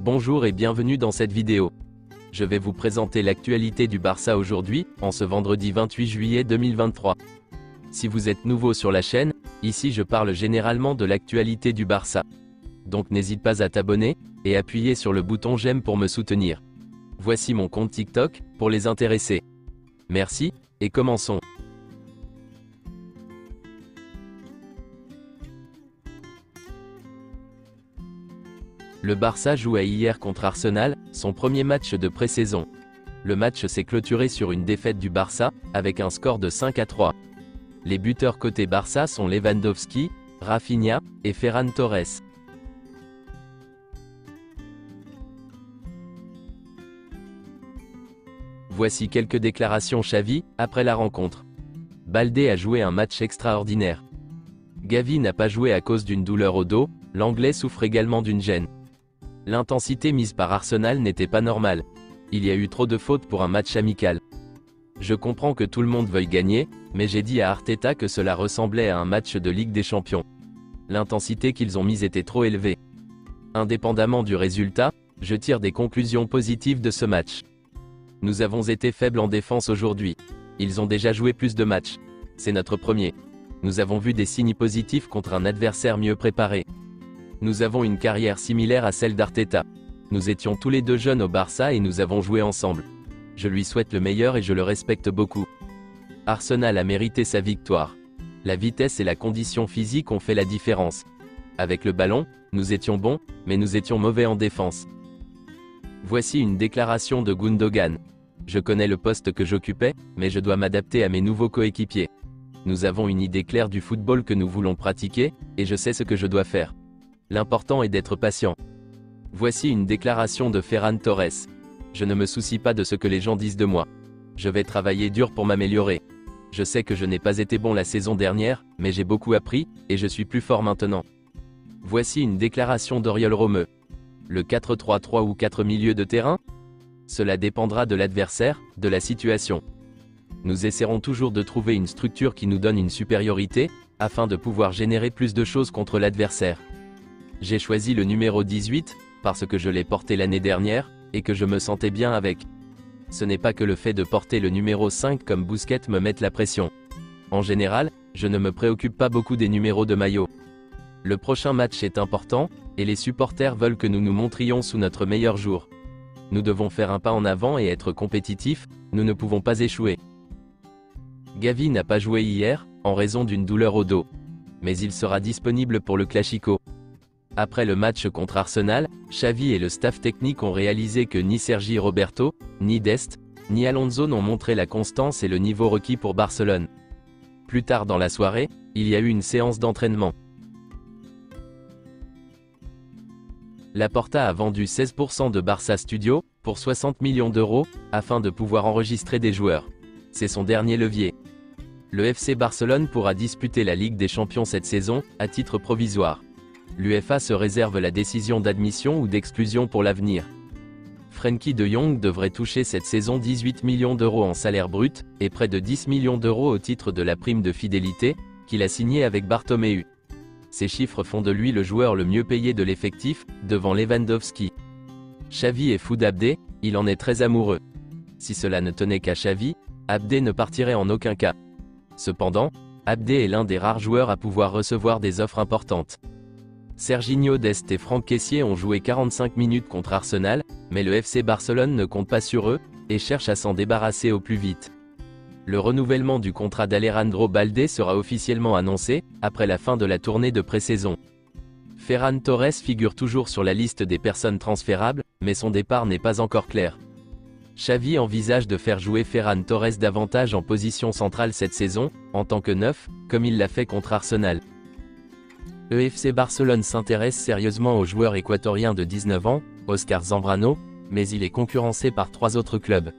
Bonjour et bienvenue dans cette vidéo. Je vais vous présenter l'actualité du Barça aujourd'hui, en ce vendredi 28 juillet 2023. Si vous êtes nouveau sur la chaîne, ici je parle généralement de l'actualité du Barça. Donc n'hésite pas à t'abonner, et appuyer sur le bouton j'aime pour me soutenir. Voici mon compte TikTok, pour les intéressés. Merci, et commençons. Le Barça jouait hier contre Arsenal, son premier match de pré-saison. Le match s'est clôturé sur une défaite du Barça, avec un score de 5-3. Les buteurs côté Barça sont Lewandowski, Rafinha, et Ferran Torres. Voici quelques déclarations Xavi, après la rencontre. Baldé a joué un match extraordinaire. Gavi n'a pas joué à cause d'une douleur au dos, l'Anglais souffre également d'une gêne. L'intensité mise par Arsenal n'était pas normale. Il y a eu trop de fautes pour un match amical. Je comprends que tout le monde veuille gagner, mais j'ai dit à Arteta que cela ressemblait à un match de Ligue des Champions. L'intensité qu'ils ont mise était trop élevée. Indépendamment du résultat, je tire des conclusions positives de ce match. Nous avons été faibles en défense aujourd'hui. Ils ont déjà joué plus de matchs. C'est notre premier. Nous avons vu des signes positifs contre un adversaire mieux préparé. Nous avons une carrière similaire à celle d'Arteta. Nous étions tous les deux jeunes au Barça et nous avons joué ensemble. Je lui souhaite le meilleur et je le respecte beaucoup. Arsenal a mérité sa victoire. La vitesse et la condition physique ont fait la différence. Avec le ballon, nous étions bons, mais nous étions mauvais en défense. Voici une déclaration de Gundogan. Je connais le poste que j'occupais, mais je dois m'adapter à mes nouveaux coéquipiers. Nous avons une idée claire du football que nous voulons pratiquer, et je sais ce que je dois faire. L'important est d'être patient. Voici une déclaration de Ferran Torres. Je ne me soucie pas de ce que les gens disent de moi. Je vais travailler dur pour m'améliorer. Je sais que je n'ai pas été bon la saison dernière, mais j'ai beaucoup appris, et je suis plus fort maintenant. Voici une déclaration d'Oriol Romeu. Le 4-3-3 ou 4 milieux de terrain? Cela dépendra de l'adversaire, de la situation. Nous essaierons toujours de trouver une structure qui nous donne une supériorité, afin de pouvoir générer plus de choses contre l'adversaire. J'ai choisi le numéro 18, parce que je l'ai porté l'année dernière, et que je me sentais bien avec. Ce n'est pas que le fait de porter le numéro 5 comme Busquets me mette la pression. En général, je ne me préoccupe pas beaucoup des numéros de maillot. Le prochain match est important, et les supporters veulent que nous nous montrions sous notre meilleur jour. Nous devons faire un pas en avant et être compétitifs, nous ne pouvons pas échouer. Gavi n'a pas joué hier, en raison d'une douleur au dos. Mais il sera disponible pour le Classico. Après le match contre Arsenal, Xavi et le staff technique ont réalisé que ni Sergi Roberto, ni Dest, ni Alonso n'ont montré la constance et le niveau requis pour Barcelone. Plus tard dans la soirée, il y a eu une séance d'entraînement. Laporta a vendu 16% de Barça Studio, pour 60 millions d'euros, afin de pouvoir enregistrer des joueurs. C'est son dernier levier. Le FC Barcelone pourra disputer la Ligue des Champions cette saison, à titre provisoire. L'UEFA se réserve la décision d'admission ou d'exclusion pour l'avenir. Frenkie de Jong devrait toucher cette saison 18 millions d'euros en salaire brut, et près de 10 millions d'euros au titre de la prime de fidélité, qu'il a signée avec Bartomeu. Ces chiffres font de lui le joueur le mieux payé de l'effectif, devant Lewandowski. Xavi est fou d'Abdé, il en est très amoureux. Si cela ne tenait qu'à Xavi, Abdé ne partirait en aucun cas. Cependant, Abdé est l'un des rares joueurs à pouvoir recevoir des offres importantes. Serginho Dest et Franck Kessié ont joué 45 minutes contre Arsenal, mais le FC Barcelone ne compte pas sur eux, et cherche à s'en débarrasser au plus vite. Le renouvellement du contrat d'Alejandro Baldé sera officiellement annoncé, après la fin de la tournée de pré-saison. Ferran Torres figure toujours sur la liste des personnes transférables, mais son départ n'est pas encore clair. Xavi envisage de faire jouer Ferran Torres davantage en position centrale cette saison, en tant que neuf, comme il l'a fait contre Arsenal. Le FC Barcelone s'intéresse sérieusement au joueur équatorien de 19 ans, Oscar Zambrano, mais il est concurrencé par 3 autres clubs.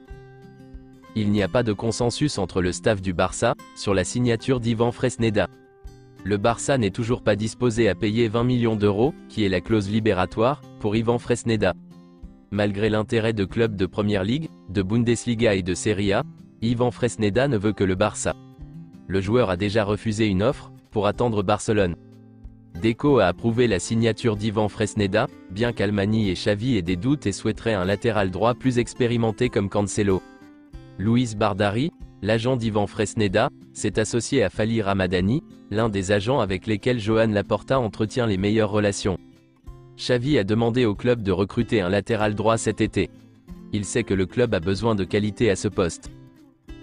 Il n'y a pas de consensus entre le staff du Barça, sur la signature d'Ivan Fresneda. Le Barça n'est toujours pas disposé à payer 20 millions d'euros, qui est la clause libératoire, pour Ivan Fresneda. Malgré l'intérêt de clubs de Première Ligue, de Bundesliga et de Serie A, Ivan Fresneda ne veut que le Barça. Le joueur a déjà refusé une offre, pour attendre Barcelone. Deco a approuvé la signature d'Ivan Fresneda, bien qu'Almani et Xavi aient des doutes et souhaiteraient un latéral droit plus expérimenté comme Cancelo. Luis Bardari, l'agent d'Ivan Fresneda, s'est associé à Fali Ramadani, l'un des agents avec lesquels Joan Laporta entretient les meilleures relations. Xavi a demandé au club de recruter un latéral droit cet été. Il sait que le club a besoin de qualité à ce poste.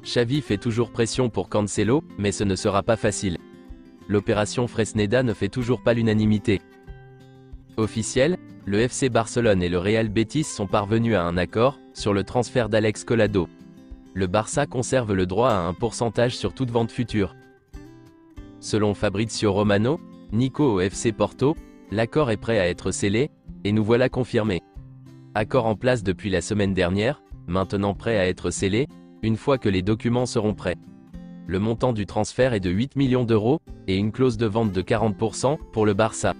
Xavi fait toujours pression pour Cancelo, mais ce ne sera pas facile. L'opération Fresneda ne fait toujours pas l'unanimité. Officiel, le FC Barcelone et le Real Betis sont parvenus à un accord sur le transfert d'Alex Collado. Le Barça conserve le droit à un pourcentage sur toute vente future. Selon Fabrizio Romano, Nico au FC Porto, l'accord est prêt à être scellé, et nous voilà confirmés. Accord en place depuis la semaine dernière, maintenant prêt à être scellé, une fois que les documents seront prêts. Le montant du transfert est de 8 millions d'euros, et une clause de vente de 40% pour le Barça.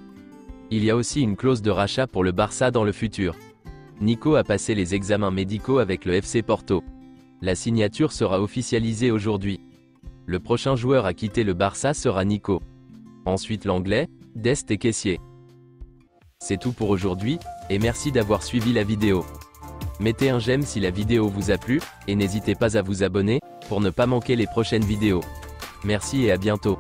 Il y a aussi une clause de rachat pour le Barça dans le futur. Nico a passé les examens médicaux avec le FC Porto. La signature sera officialisée aujourd'hui. Le prochain joueur à quitter le Barça sera Nico. Ensuite l'anglais, Dest et Kessié. C'est tout pour aujourd'hui, et merci d'avoir suivi la vidéo. Mettez un j'aime si la vidéo vous a plu, et n'hésitez pas à vous abonner, pour ne pas manquer les prochaines vidéos. Merci et à bientôt.